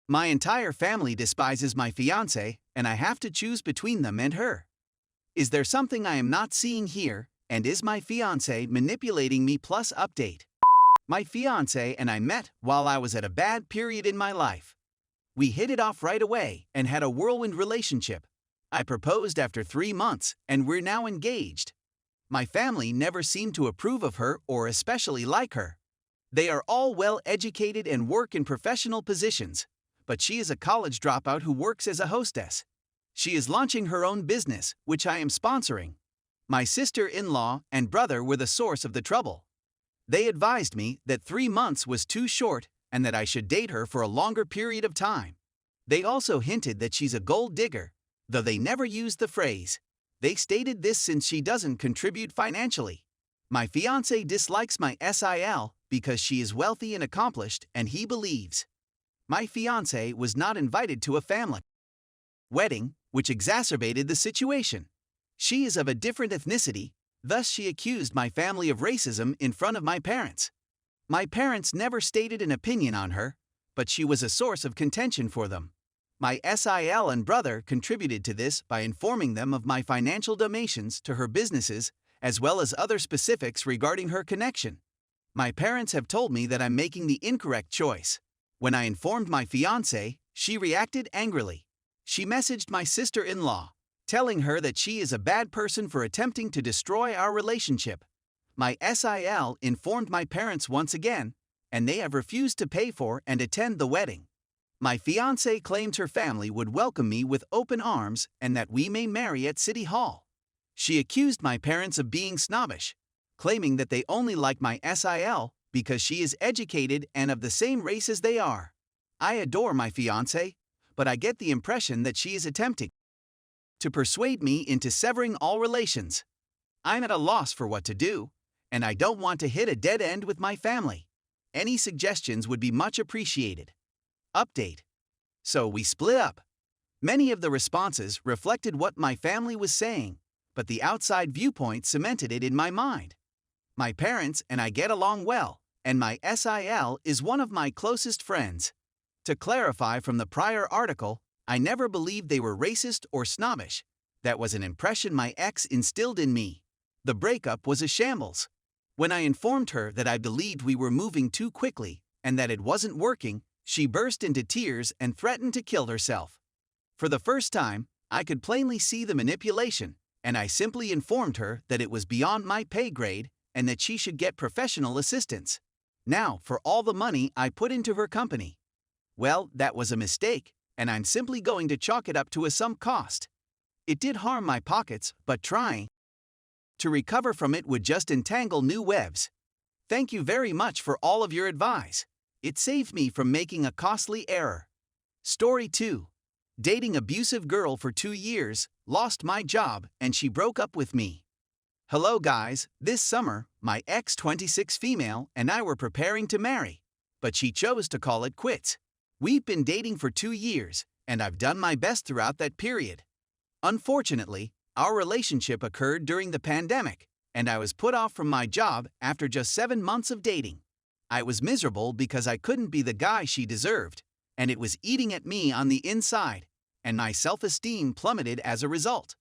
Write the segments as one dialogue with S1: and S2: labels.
S1: My entire family despises my fiancé, and I have to choose between them and her. Is there something I am not seeing here, and is my fiancé manipulating me? Plus update. My fiancé and I met while I was at a bad period in my life. We hit it off right away and had a whirlwind relationship. I proposed after 3 months, and we're now engaged. My family never seemed to approve of her or especially like her. They are all well educated and work in professional positions, but she is a college dropout who works as a hostess. She is launching her own business, which I am sponsoring. My sister-in-law and brother were the source of the trouble. They advised me that 3 months was too short and that I should date her for a longer period of time. They also hinted that she's a gold digger, though they never used the phrase. They stated this since she doesn't contribute financially. My fiancé dislikes my SIL because she is wealthy and accomplished, and he believes. My fiancé was not invited to a family wedding, which exacerbated the situation. She is of a different ethnicity, thus she accused my family of racism in front of my parents. My parents never stated an opinion on her, but she was a source of contention for them. My SIL and brother contributed to this by informing them of my financial donations to her businesses, as well as other specifics regarding her connection. My parents have told me that I'm making the incorrect choice. When I informed my fiancé, she reacted angrily. She messaged my sister-in-law, telling her that she is a bad person for attempting to destroy our relationship. My SIL informed my parents once again, and they have refused to pay for and attend the wedding. My fiancé claimed her family would welcome me with open arms and that we may marry at City Hall. She accused my parents of being snobbish, claiming that they only like my SIL because she is educated and of the same race as they are. I adore my fiancé, but I get the impression that she is attempting to persuade me into severing all relations. I'm at a loss for what to do, and I don't want to hit a dead end with my family. Any suggestions would be much appreciated. Update. So we split up. Many of the responses reflected what my family was saying, but the outside viewpoint cemented it in my mind. My parents and I get along well, and my SIL is one of my closest friends. To clarify from the prior article, I never believed they were racist or snobbish. That was an impression my ex instilled in me. The breakup was a shambles. When I informed her that I believed we were moving too quickly and that it wasn't working, she burst into tears and threatened to kill herself. For the first time, I could plainly see the manipulation, and I simply informed her that it was beyond my pay grade and that she should get professional assistance. Now, for all the money I put into her company. Well, that was a mistake, and I'm simply going to chalk it up to a sunk cost. It did harm my pockets, but trying to recover from it would just entangle new webs. Thank you very much for all of your advice. It saved me from making a costly error. Story 2. Dating abusive girl for 2 years, lost my job, and she broke up with me. Hello guys, this summer, my ex-26 female and I were preparing to marry, but she chose to call it quits. We've been dating for 2 years, and I've done my best throughout that period. Unfortunately, our relationship occurred during the pandemic, and I was put off from my job after just 7 months of dating. I was miserable because I couldn't be the guy she deserved, and it was eating at me on the inside, and my self-esteem plummeted as a result.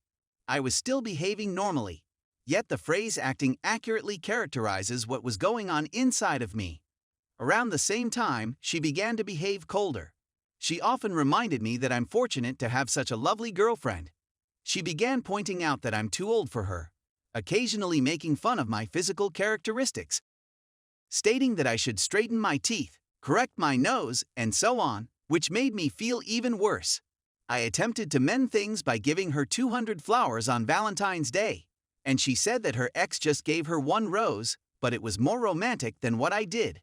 S1: I was still behaving normally, yet the phrase acting accurately characterizes what was going on inside of me. Around the same time, she began to behave colder. She often reminded me that I'm fortunate to have such a lovely girlfriend. She began pointing out that I'm too old for her, occasionally making fun of my physical characteristics, stating that I should straighten my teeth, correct my nose, and so on, which made me feel even worse. I attempted to mend things by giving her 200 flowers on Valentine's Day, and she said that her ex just gave her 1 rose, but it was more romantic than what I did.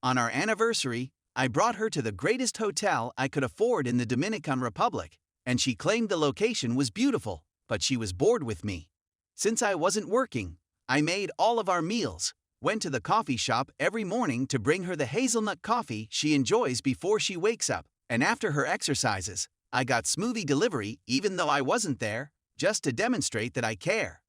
S1: On our anniversary, I brought her to the greatest hotel I could afford in the Dominican Republic, and she claimed the location was beautiful, but she was bored with me. Since I wasn't working, I made all of our meals, went to the coffee shop every morning to bring her the hazelnut coffee she enjoys before she wakes up, and after her exercises, I got smoothie delivery even though I wasn't there, just to demonstrate that I care.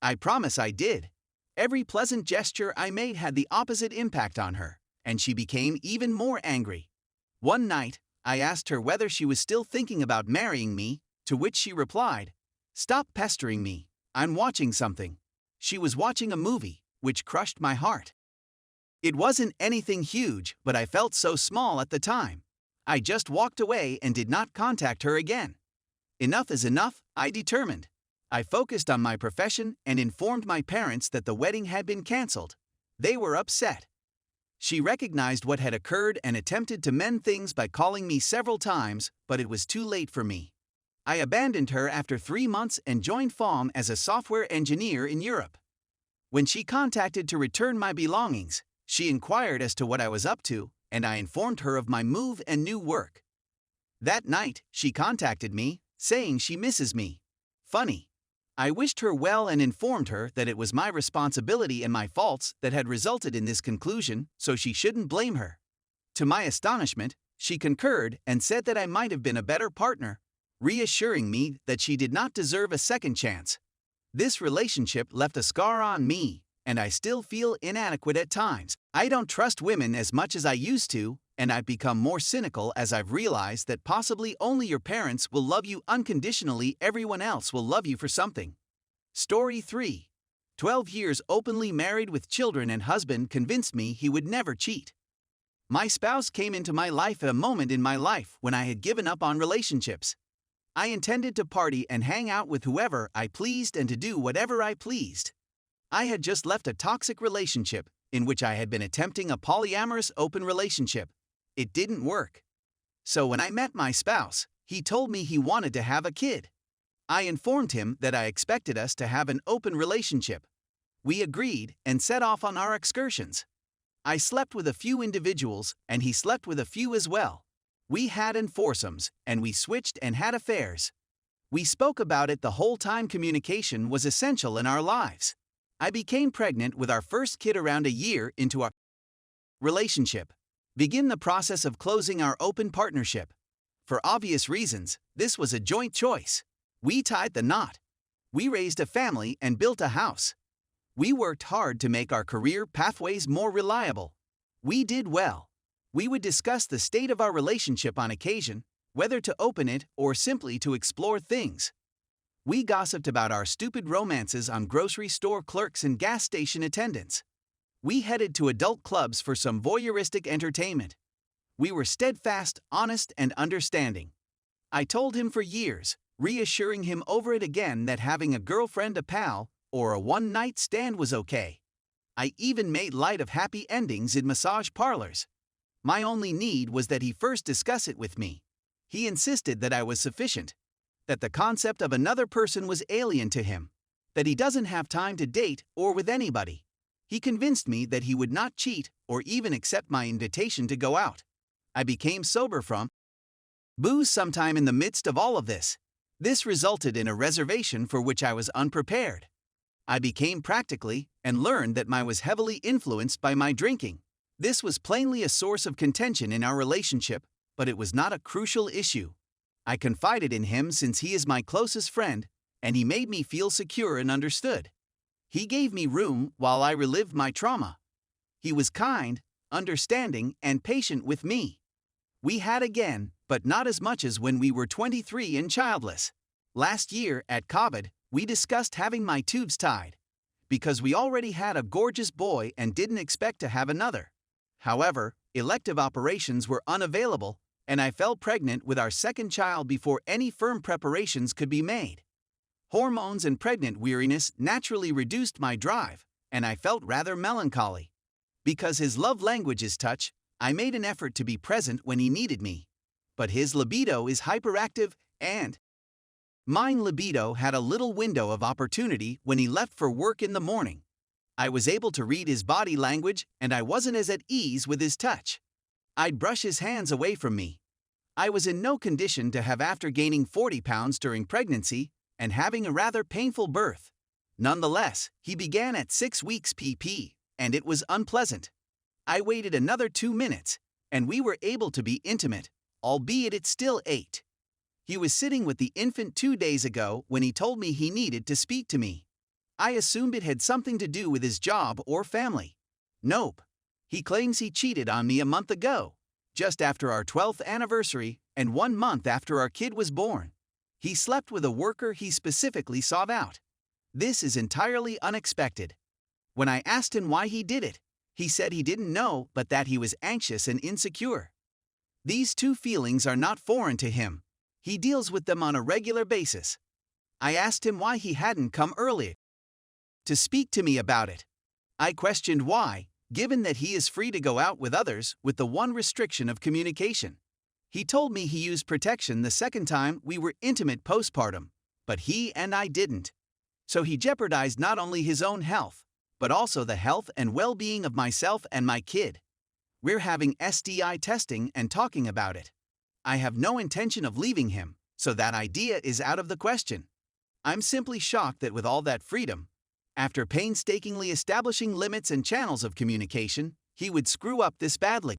S1: I promise I did. Every pleasant gesture I made had the opposite impact on her, and she became even more angry. One night, I asked her whether she was still thinking about marrying me, to which she replied, "Stop pestering me, I'm watching something." She was watching a movie, which crushed my heart. It wasn't anything huge, but I felt so small at the time. I just walked away and did not contact her again. Enough is enough, I determined. I focused on my profession and informed my parents that the wedding had been canceled. They were upset. She recognized what had occurred and attempted to mend things by calling me several times, but it was too late for me. I abandoned her after 3 months and joined FOM as a software engineer in Europe. When she contacted to return my belongings, she inquired as to what I was up to, and I informed her of my move and new work. That night, she contacted me, saying she misses me. Funny. I wished her well and informed her that it was my responsibility and my faults that had resulted in this conclusion, so she shouldn't blame her. To my astonishment, she concurred and said that I might have been a better partner, reassuring me that she did not deserve a second chance. This relationship left a scar on me, and I still feel inadequate at times. I don't trust women as much as I used to, and I've become more cynical as I've realized that possibly only your parents will love you unconditionally, everyone else will love you for something. Story 3. 12 years openly married with children and husband convinced me he would never cheat. My spouse came into my life at a moment in my life when I had given up on relationships. I intended to party and hang out with whoever I pleased and to do whatever I pleased. I had just left a toxic relationship in which I had been attempting a polyamorous open relationship. It didn't work. So when I met my spouse, he told me he wanted to have a kid. I informed him that I expected us to have an open relationship. We agreed and set off on our excursions. I slept with a few individuals and he slept with a few as well. We had foursomes and we switched and had affairs. We spoke about it the whole time. Communication was essential in our lives. I became pregnant with our first kid around a year into our relationship. Begin the process of closing our open partnership. For obvious reasons, this was a joint choice. We tied the knot. We raised a family and built a house. We worked hard to make our career pathways more reliable. We did well. We would discuss the state of our relationship on occasion, whether to open it or simply to explore things. We gossiped about our stupid romances on grocery store clerks and gas station attendants. We headed to adult clubs for some voyeuristic entertainment. We were steadfast, honest, and understanding. I told him for years, reassuring him over it again that having a girlfriend, a pal, or a one-night stand was okay. I even made light of happy endings in massage parlors. My only need was that he first discuss it with me. He insisted that I was sufficient, that the concept of another person was alien to him, that he doesn't have time to date or with anybody. He convinced me that he would not cheat or even accept my invitation to go out. I became sober from booze sometime in the midst of all of this. This resulted in a reservation for which I was unprepared. I became practically and learned that I was heavily influenced by my drinking. This was plainly a source of contention in our relationship, but it was not a crucial issue. I confided in him since he is my closest friend, and he made me feel secure and understood. He gave me room while I relived my trauma. He was kind, understanding, and patient with me. We had again, but not as much as when we were 23 and childless. Last year, at COVID, we discussed having my tubes tied, because we already had a gorgeous boy and didn't expect to have another. However, elective operations were unavailable, and I fell pregnant with our second child before any firm preparations could be made. Hormones and pregnant weariness naturally reduced my drive, and I felt rather melancholy. Because his love language is touch, I made an effort to be present when he needed me. But his libido is hyperactive, and mine libido had a little window of opportunity when he left for work in the morning. I was able to read his body language, and I wasn't as at ease with his touch. I'd brush his hands away from me. I was in no condition to have after gaining 40 pounds during pregnancy and having a rather painful birth. Nonetheless, he began at 6 weeks PP, and it was unpleasant. I waited another 2 minutes, and we were able to be intimate, albeit it still ached. He was sitting with the infant 2 days ago when he told me he needed to speak to me. I assumed it had something to do with his job or family. Nope. He claims he cheated on me a month ago, just after our 12th anniversary and 1 month after our kid was born. He slept with a worker he specifically sought out. This is entirely unexpected. When I asked him why he did it, he said he didn't know but that he was anxious and insecure. These two feelings are not foreign to him. He deals with them on a regular basis. I asked him why he hadn't come earlier to speak to me about it. I questioned why, given that he is free to go out with others with the one restriction of communication. He told me he used protection the second time we were intimate postpartum, but he and I didn't. So he jeopardized not only his own health, but also the health and well-being of myself and my kid. We're having STI testing and talking about it. I have no intention of leaving him, so that idea is out of the question. I'm simply shocked that with all that freedom, after painstakingly establishing limits and channels of communication, he would screw up this badly.